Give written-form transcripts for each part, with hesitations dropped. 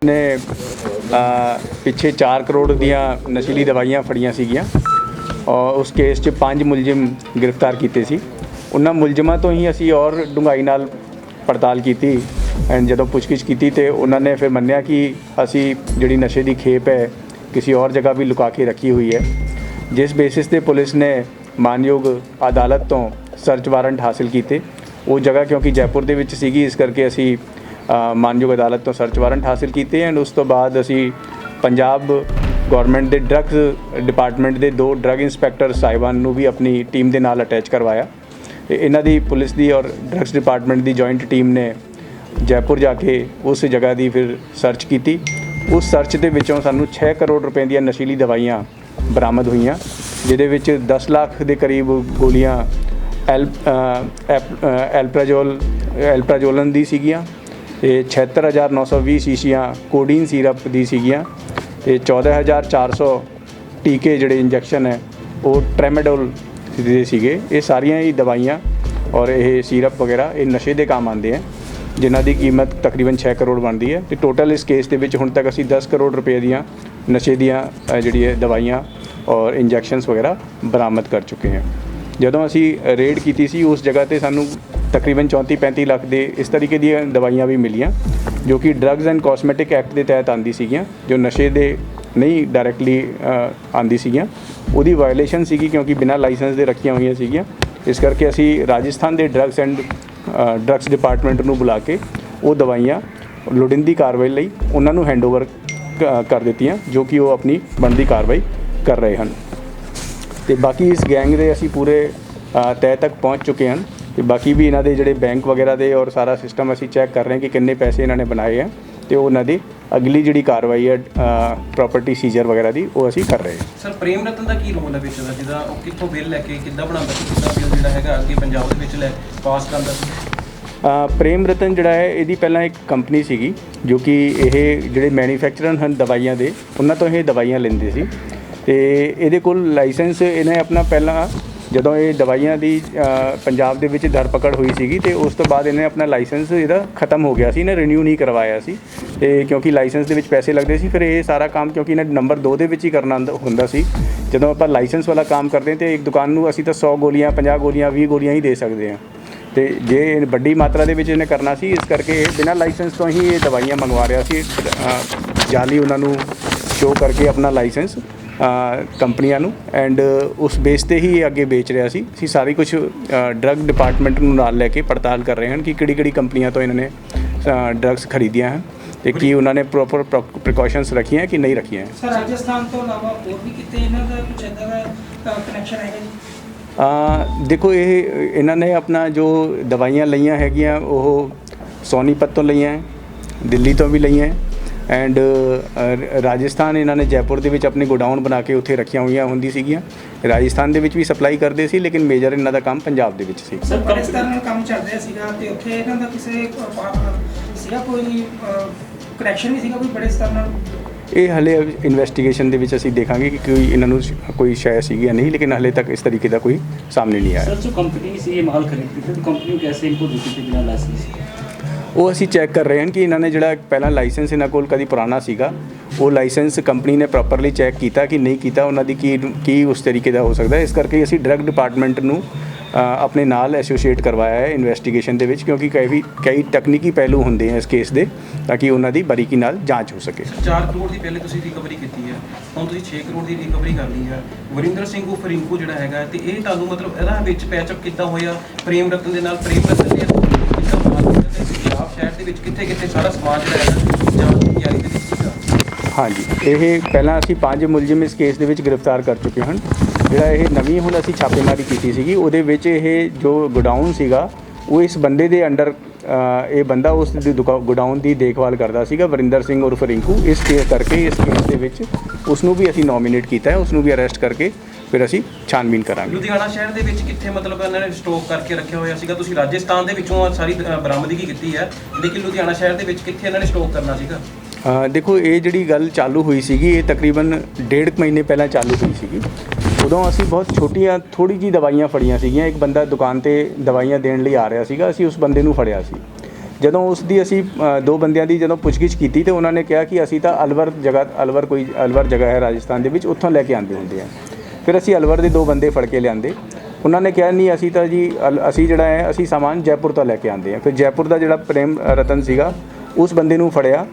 ने पिछे 4 करोड़ दियाँ नशीली दवाइयाँ फड़ियाँ सीगियाँ और उस केस 'ਚ 5 मुलजिम गिरफ्तार किए सी। उन्होंने मुलजिमां तो ही असी और डूंघाई नाल पड़ताल की एंड जदों पुछगिछ की तो उन्होंने फिर मन्निया कि असी जिहड़ी नशे की खेप है किसी और जगह भी लुका के रखी हुई है, जिस बेसिस ते पुलिस ने मानयोग अदालत तो सर्च वारंट हासिल किए। वो जगह क्योंकि जयपुर दे विच सीगी, इस करके असी मानयोग अदालत तो सर्च वारंट हासिल किए एंड उस तो बाद असी पंजाब गौरमेंट के ड्रग्स डिपार्टमेंट के 2 ड्रग इंस्पैक्टर साहिबान नूं भी अपनी टीम के नाल अटैच करवाया। इन्हां दी पुलिस की और ड्रग्स डिपार्टमेंट की जॉइंट टीम ने जयपुर जाके उस जगह की फिर सर्च की। उस सर्च के विचों सानूं 6 करोड़ रुपए दी नशीली दवाइयां बरामद हुईयां, जिहदे विच 10 लाख के करीब गोलियां एल्प्राजोलन दी सीगियां ते 76,920 शीशियां कोडीन सीरप दी सीगियां ते 14,400 टीके जिहड़े इंजैक्शन है वो ट्रेमाडोल दे सीगे। ये सारियां ही दवाइयां और ये सीरप वगैरह ये नशे के काम आते हैं, जिन्हां दी कीमत तकरीबन 6 करोड़ बनती है। तो टोटल इस केस के विच हुण तक असी 10 करोड़ रुपए दियां नशे दियां जिहड़ी दवाइयां और इंजैक्शनस वगैरह बरामद कर चुके हैं। जदों असी रेड की सी उस जगह ते सानूं तकरीबन 34-35 लाख दे इस तरीके दी दवाइयां भी मिलियां, जो कि ड्रग्स एंड कॉस्मैटिक एक्ट के तहत आंदी सीगियां, जो नशे दे नहीं डायरैक्टली आंदी सीगियां। उहदी वायलेशन सीगी क्योंकि बिना लाइसेंस दे रखियां हुई सीगियां। इस करके असी राजस्थान के ड्रग्स एंड ड्रग्स डिपार्टमेंट नूं बुला के वो दवाइयां लोड़ींदी कार्रवाई लई उन्हां नूं हैंडओवर कर दित्तियां, जो कि वो अपनी बनदी कार्रवाई कर रहे हैं। तो बाकी इस गैंग के असी पूरे तय तक पहुँच चुके हैं कि बाकी भी इन्हों के जोड़े बैंक वगैरह दे और सारा सिस्टम असी चैक कर रहे हैं कि किन्ने पैसे इन्होंने बनाए हैं, तो उन्होंने अगली जी कार्रवाई है प्रॉपर्टी सीजर वगैरह की वो असी कर रहे हैं। सर प्रेम रतन का की रोल है विच दा, जिदा वो कित्थों बिल लैके किद्दां बनांदा सी, किद्दां बिल जिहड़ा हैगा अगे पंजाब दे विच लै पास करदा सी? प्रेम रतन जिहड़ा है इहदी पहलां एक कंपनी सीगी जो कि ये जिहड़े मैन्युफैक्चरर हैं दवाइयां दे उन्हां तो ये दवाइयां लैंदे सी ते इहदे कोल लाइसेंस इन्हें अपना पहला जदों ये दवाइयां दी पंजाब दे विच धरपकड़ हुई सीगी ते उस तो बाद इन्हें अपना लाइसेंस इहदा खत्म हो गया सी, इन्हें रिन्यू नहीं करवाया सी ते क्योंकि लाइसेंस दे विच पैसे लगदे सी। फिर ये सारा काम क्योंकि इन्हें नंबर 2 दे विच ही करना हुंदा सी। जदों आपां लाइसेंस वाला काम करते हैं तो एक दुकान नूं असीं तां 100 गोलियां 50 गोलियां 20 गोलियां ही दे सकते हैं, तो जे वड्डी मात्रा दे विच इन्हें करना सी, इस करके बिना लाइसेंस तो ही ये दवाइयां मंगवा रहा सी, जाली उन्हां नूं शो करके अपना लाइसेंस कंपनियां नूं एंड उस बेस ते ही अगे बेच रहा सी। असीं सारी कुछ ड्रग डिपार्टमेंट नूं नाल लैके पड़ताल कर रहे हैं कि किहड़ी कंपनियां तो इन्होंने ड्रग्स खरीदियां हैं तो कि उन्होंने प्रॉपर प्रिकॉशनस रखी हैं कि नहीं रखी हैं। सर राजस्थान तो अलावा और भी किते इन्हां दा कुछ इदां दा कनैक्शन है जी? देखो ये इन्होंने अपना जो दवाइयां लईयां हैगियां वो सोनीपत तो लईयां हैं, दिल्ली तो भी लईयां हैं एंड राजस्थान इन्होंने जयपुर के विच अपने गोडाउन बना के उत्थे रखियां हुई होंदी सीगियां। राजस्थान के विच भी सप्लाई करते सी, लेकिन मेजर इन्हां दा काम पंजाब दे विच सी। सर पाकिस्तान नाल काम चल रहा सीगा ते उत्थे इन्हां दा किसे सीगा कोई कनैक्शन नहीं सीगा कोई बड़े स्तर नाल? ये हले इन्वेस्टिगेशन के विच असीं देखांगे कि कोई इन्होंने कोई शय सीगी या नहीं, लेकिन हले तक इस तरीके का कोई सामने नहीं आया। सर जो कंपनी से ये माल खरीदती थी तो कंपनी कैसे इनको देती थी बिना लाइसेंस? वो असी चैक कर रहे हैं कि इन्होंने जो पहला लाइसेंस इन्हों को कभी पुराना सीगा, वो लाइसेंस कंपनी ने प्रॉपरली चैक किया कि नहीं किया, उन्होंने की उस तरीके का हो सकता है। इस करके असी ड्रग डिपार्टमेंट नूं अपने नाल एसोसीएट करवाया है इन्वेस्टिगेशन के विच, क्योंकि कई तकनीकी पहलू होंगे हैं इस केस के, ताकि उन्होंने बारीकी नाल जांच हो सके। 4 करोड़ की पहले तुसीं रिकवरी की है, हुण तुसीं 6 करोड़ की रिकवरी कर ली है। वरिंदर सिंह उर्फ रिंकू जिहड़ा हैगा ते इह तुहानूं मतलब इहदा विच पैचअप किद्दां होया प्रेम रतन दे नाल? प्रेम रतन ने किद्दां माल पंजाब शहर दे विच कित्थे सारा समान जिहड़ा हैगा जांच दी तैयारी दे विच सीगा? हाँ जी, ये पहला असी 5 मुलजिम इस केस के विच गिरफ्तार कर चुके हैं। जिहड़ा ये नवीं हुण असी छापेमारी की सीगी, उहदे विच ये जो गोडाउन सीगा वो इस बंदे दे अंडर ये बंदा उस गोडाउन की देखभाल करता सीगा, वरिंदर सिंह उर्फ रिंकू। इस केस करके इस केस के विच उसनूं भी असी नॉमीनेट किया है, उसनूं भी अरेस्ट करके फिर असी छानबीन करांगे। लुधियाना शहर दे विच कित्थे मतलब इन्होंने स्टॉक करके रखा होया सीगा? तुसीं राजस्थान दे विचों सारी बरामदगी की है, लेकिन लुधियाना शहर दे विच कित्थे इन्होंने स्टॉक करना सीगा? देखो ये जी गल चालू हुई सी, ये तकरीबन 1.5 महीने पहले चालू हुई सी। उदों असी बहुत छोटियां थोड़ी जी दवाइयां फड़ियां सीगियां। एक बंदा दुकान ते दवाइयां देण लई आ रहा सीगा, असी उस बंदे नूं फड़िया सी। ਜਦੋਂ ਉਸ ਦੀ ਅਸੀਂ ਦੋ ਬੰਦਿਆਂ ਦੀ ਜਦੋਂ ਪੁੱਛਗਿੱਛ ਕੀਤੀ ਤੇ ਉਹਨਾਂ ਨੇ ਕਿਹਾ ਕਿ ਅਸੀਂ ਤਾਂ ਅਲਵਰ ਜਗ੍ਹਾ ਹੈ ਰਾਜਸਥਾਨ ਦੇ ਵਿੱਚ, ਉੱਥੋਂ ਲੈ ਕੇ ਆਉਂਦੇ ਹੁੰਦੇ ਆ। ਫਿਰ ਅਸੀਂ ਅਲਵਰ ਦੇ ਦੋ ਬੰਦੇ ਫੜ ਕੇ ਲਿਆਂਦੇ। ਉਹਨਾਂ ਨੇ ਕਿਹਾ ਨਹੀਂ ਅਸੀਂ ਤਾਂ ਜੀ ਅਸੀਂ ਜਿਹੜਾ ਹੈ ਅਸੀਂ ਸਾਮਾਨ ਜੈਪੁਰ ਤੋਂ ਲੈ ਕੇ ਆਉਂਦੇ ਆ। ਫਿਰ ਜੈਪੁਰ ਦਾ ਜਿਹੜਾ ਪ੍ਰੇਮ ਰਤਨ ਸੀਗਾ ਉਸ ਬੰਦੇ ਨੂੰ ਫੜਿਆ,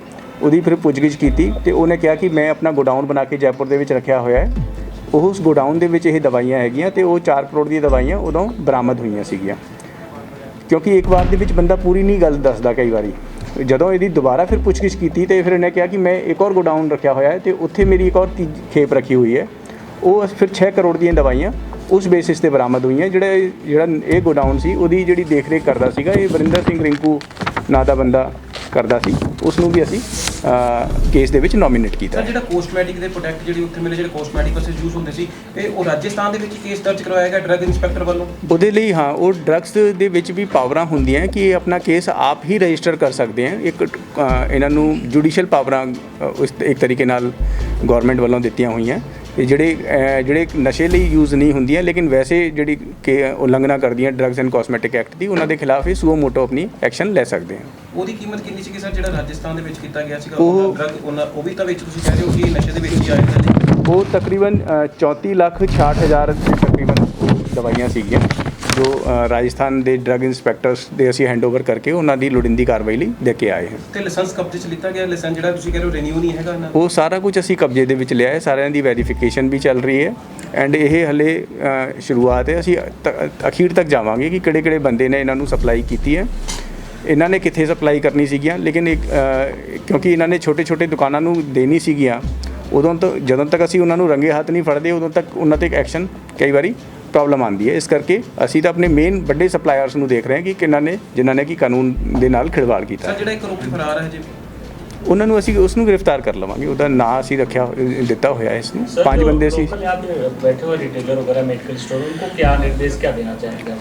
ਉਹਦੀ ਫਿਰ ਪੁੱਛਗਿੱਛ ਕੀਤੀ ਤੇ ਉਹਨੇ ਕਿਹਾ ਕਿ ਮੈਂ ਆਪਣਾ ਗੋਡਾਊਨ ਬਣਾ ਕੇ ਜੈਪੁਰ ਦੇ ਵਿੱਚ ਰੱਖਿਆ ਹੋਇਆ ਹੈ। ਉਸ ਗੋਡਾਊਨ ਦੇ ਵਿੱਚ ਇਹ ਦਵਾਈਆਂ ਹੈਗੀਆਂ ਤੇ ਉਹ 4 ਕਰੋੜ ਦੀਆਂ ਦਵਾਈਆਂ ਉਦੋਂ ਬਰਾਮਦ ਹੋਈਆਂ ਸੀਗੀਆਂ। ਕਿਉਂਕਿ ਇੱਕ ਵਾਰ ਦੇ ਵਿੱਚ ਬੰਦਾ ਪੂਰੀ ਨਹੀਂ ਗੱਲ ਦੱਸਦਾ, ਕਈ ਵਾਰੀ ਜਦੋਂ ਇਹਦੀ ਦੁਬਾਰਾ ਫਿਰ ਪੁੱਛਗਿੱਛ ਕੀਤੀ ਤੇ ਫਿਰ ਇਹਨੇ ਕਿਹਾ ਕਿ ਮੈਂ ਇੱਕ ਹੋਰ ਗੋਡਾਊਨ ਰੱਖਿਆ ਹੋਇਆ ਹੈ ਤੇ ਉੱਥੇ ਮੇਰੀ ਇੱਕ ਹੋਰ ਖੇਪ ਰੱਖੀ ਹੋਈ ਹੈ। ਉਹ ਫਿਰ 6 ਕਰੋੜ ਦੀਆਂ ਦਵਾਈਆਂ ਉਸ ਬੇਸਿਸ ਤੇ ਬਰਾਮਦ ਹੋਈਆਂ। ਜਿਹੜਾ ਇਹ ਗੋਡਾਊਨ ਸੀ ਉਹਦੀ ਜਿਹੜੀ ਦੇਖ ਰੇਖ ਕਰਦਾ ਸੀਗਾ ਇਹ ਵਰਿੰਦਰ ਸਿੰਘ ਰਿੰਕੂ ਨਾਂ ਦਾ ਬੰਦਾ ਕਰਦਾ ਸੀ, ਉਸ ਨੂੰ ਵੀ ਅਸੀਂ ਕੇਸ ਦੇ ਵਿੱਚ ਨੋਮੀਨੇਟ ਕੀਤਾ। ਸਰ ਜਿਹੜਾ ਕੋਸਮੈਟਿਕ ਦੇ ਪ੍ਰੋਡਕਟ ਜਿਹੜੇ ਉੱਥੇ ਮਿਲੇ, ਜਿਹੜੇ ਕੋਸਮੈਟਿਕਸ ਯੂਜ਼ ਹੁੰਦੇ ਸੀ, ਇਹ ਉਹ ਰਾਜਸਥਾਨ ਦੇ ਵਿੱਚ ਕੇਸ ਦਰਜ ਕਰਵਾਇਆ ਗਿਆ ਡਰੱਗ ਇੰਸਪੈਕਟਰ ਵੱਲੋਂ? ਉਹਦੇ ਲਈ ਹਾਂ, ਉਹ ਡਰੱਗਸ ਦੇ ਵਿੱਚ ਵੀ ਪਾਵਰਾਂ ਹੁੰਦੀਆਂ ਕਿ ਇਹ ਆਪਣਾ ਕੇਸ ਆਪ ਹੀ ਰਜਿਸਟਰ ਕਰ ਸਕਦੇ ਆ। ਇੱਕ ਇਹਨਾਂ ਨੂੰ ਜੁਡੀਸ਼ੀਅਲ ਪਾਵਰਾਂ ਉਸ ਇੱਕ ਤਰੀਕੇ ਨਾਲ ਗਵਰਨਮੈਂਟ ਵੱਲੋਂ ਦਿੱਤੀਆਂ ਹੋਈਆਂ। ਇਹ ਜਿਹੜੇ ਨਸ਼ੇ ਲਈ ਯੂਜ਼ ਨਹੀਂ ਹੁੰਦੀਆਂ ਲੇਕਿਨ ਵੈਸੇ ਜਿਹੜੀ ਕਿ ਉਲੰਘਣਾ ਕਰਦੀਆਂ ਡਰੱਗਸ ਐਂਡ ਕਾਸਮੈਟਿਕ ਐਕਟ ਦੀ, ਉਹਨਾਂ ਦੇ ਖਿਲਾਫ ਇਹ ਸੂਓ ਮੋਟੋ ਆਪਣੀ ਐਕਸ਼ਨ ਲੈ ਸਕਦੇ ਆ। ਉਹਦੀ ਕੀਮਤ ਕਿੰਨੀ ਸੀ ਸਰ ਜਿਹੜਾ ਰਾਜਸਥਾਨ ਦੇ ਵਿੱਚ ਕੀਤਾ ਗਿਆ ਸੀਗਾ ਉਹ ਡਰੱਗ? ਉਹ ਵੀ ਤਾਂ ਵਿੱਚ ਤੁਸੀਂ ਕਹਿ ਰਹੇ ਹੋ ਕਿ ਨਸ਼ੇ ਦੇ ਵਿੱਚ ਹੀ ਆਇਆ ਜੀ? ਉਹ ਤਕਰੀਬਨ 34,60,000 ਦੇ ਤਕਰੀਬਨ ਦਵਾਈਆਂ ਸੀਗੀਆਂ ਜੋ ਰਾਜਸਥਾਨ ਦੇ ਡਰੱਗ ਇੰਸਪੈਕਟਰਸ ਦੇ ਅਸੀਂ ਹੈਂਡਓਵਰ ਕਰਕੇ ਉਹਨਾਂ ਦੀ ਲੋੜੀਂਦੀ ਕਾਰਵਾਈ ਲਈ ਦੇ ਕੇ ਆਏ ਹਾਂ। ਤੇ ਲਾਇਸੈਂਸ ਕਬਜ਼ੇ 'ਚ ਲਿੱਤਾ ਗਿਆ? ਲਾਇਸੈਂਸ ਜਿਹੜਾ ਤੁਸੀਂ ਕਹਿ ਰਹੇ ਹੋ ਰੀਨਿਊ ਨਹੀਂ ਹੈਗਾ ਇਹਨਾਂ? ਉਹ ਸਾਰਾ ਕੁਝ ਅਸੀਂ ਕਬਜ਼ੇ ਦੇ ਵਿੱਚ ਲਿਆ ਹੈ, ਸਾਰਿਆਂ ਦੀ ਵੈਰੀਫਿਕੇਸ਼ਨ ਵੀ ਚੱਲ ਰਹੀ ਹੈ ਐਂਡ ਇਹ ਹਲੇ ਸ਼ੁਰੂਆਤ ਹੈ। ਅਸੀਂ ਅਖੀਰ ਤੱਕ ਜਾਵਾਂਗੇ ਕਿ ਕਿਹੜੇ ਬੰਦੇ ਨੇ ਇਹਨਾਂ ਨੂੰ ਸਪਲਾਈ ਕੀਤੀ ਹੈ, ਇਹਨਾਂ ਨੇ ਕਿੱਥੇ ਸਪਲਾਈ ਕਰਨੀ ਸੀਗੀਆਂ। ਲੇਕਿਨ ਕਿਉਂਕਿ ਇਹਨਾਂ ਨੇ ਛੋਟੇ ਦੁਕਾਨਾਂ ਨੂੰ ਦੇਣੀ ਸੀਗੀਆਂ, ਉਦੋਂ ਤੋਂ ਜਦੋਂ ਤੱਕ ਅਸੀਂ ਉਹਨਾਂ ਨੂੰ ਰੰਗੇ ਹੱਥ ਨਹੀਂ ਫੜਦੇ ਉਦੋਂ ਤੱਕ ਉਹਨਾਂ 'ਤੇ ਐਕਸ਼ਨ ਕਈ ਵਾਰੀ ਪ੍ਰੋਬਲਮ ਆਉਂਦੀ ਹੈ। ਇਸ ਕਰਕੇ ਅਸੀਂ ਤਾਂ ਆਪਣੇ ਮੇਨ ਵੱਡੇ ਸਪਲਾਇਰਸ ਨੂੰ ਦੇਖ ਰਹੇ ਹਾਂ ਕਿ ਜਿਨ੍ਹਾਂ ਨੇ ਕਿ ਕਾਨੂੰਨ ਦੇ ਨਾਲ ਖਿਲਵਾੜ ਕੀਤਾ। ਸਰ ਜਿਹੜਾ ਇੱਕ ਆਰੋਪੀ ਫਰਾਰ ਹੈ ਜੀ, ਉਹਨਾਂ ਨੂੰ ਅਸੀਂ ਉਸ ਨੂੰ ਗ੍ਰਿਫਤਾਰ ਕਰ ਲਵਾਂਗੇ। ਉਹਦਾ ਨਾਂ ਅਸੀਂ ਦਿੱਤਾ ਹੋਇਆ ਇਸ ਨੂੰ। 5 ਬੰਦੇ ਸੀ। बैठे हुए रिटेलर वगैरह मेडिकल स्टोर, उनको क्या निर्देश क्या देना चाहेंगे?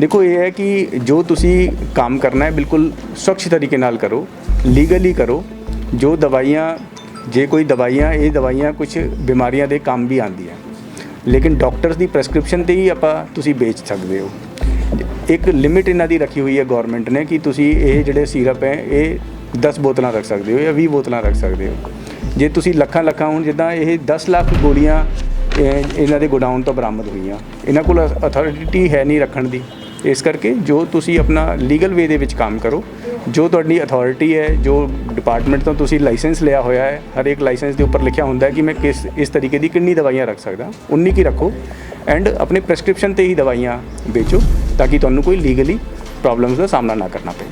देखो ये है कि जो तुसी काम करना है बिल्कुल स्वच्छ तरीके नाल करो, लीगली करो। जो दवाइयाँ जे कोई दवाइयाँ ये दवाइयाँ कुछ बीमारियां दे काम भी आंदियां, लेकिन डॉक्टर्स की प्रेसक्रिप्शन ते ही आपां तुसी बेच सकते हो। एक लिमिट इन्हां दी रखी हुई है गौरमेंट ने कि तुसी ये जिहड़े सिरप है ये 10 बोतलां रख सकते हो या 20 बोतलां रख सकते हो। जे तुसी ਲੱਖਾਂ ਹੁਣ ਜਿੱਦਾਂ ਇਹ 10 ਲੱਖ ਗੋਲੀਆਂ ਇਹਨਾਂ ਦੇ ਗੋਡਾਊਨ ਤੋਂ ਬਰਾਮਦ ਹੋਈਆਂ, ਇਹਨਾਂ ਕੋਲ ਅਥਾਰਟੀ ਹੈ ਨਹੀਂ ਰੱਖਣ ਦੀ। ਇਸ ਕਰਕੇ ਜੋ ਤੁਸੀਂ ਆਪਣਾ ਲੀਗਲ ਵੇ ਦੇ ਵਿੱਚ ਕੰਮ ਕਰੋ, ਜੋ ਤੁਹਾਡੀ ਅਥਾਰਟੀ ਹੈ, ਜੋ ਡਿਪਾਰਟਮੈਂਟ ਤੋਂ ਤੁਸੀਂ ਲਾਇਸੈਂਸ ਲਿਆ ਹੋਇਆ ਹੈ, ਹਰ ਇੱਕ ਲਾਇਸੈਂਸ ਦੇ ਉੱਪਰ ਲਿਖਿਆ ਹੁੰਦਾ ਹੈ ਕਿ ਮੈਂ ਇਸ ਤਰੀਕੇ ਦੀ ਕਿੰਨੀ ਦਵਾਈਆਂ ਰੱਖ ਸਕਦਾ, ਉਨੀ ਕੀ ਰੱਖੋ ਐਂਡ ਆਪਣੇ ਪ੍ਰੈਸਕ੍ਰਿਪਸ਼ਨ 'ਤੇ ਹੀ ਦਵਾਈਆਂ ਵੇਚੋ ਤਾਂ ਕਿ ਤੁਹਾਨੂੰ ਕੋਈ ਲੀਗਲੀ ਪ੍ਰੋਬਲਮਸ ਦਾ ਸਾਹਮਣਾ ਨਾ ਕਰਨਾ ਪਏ।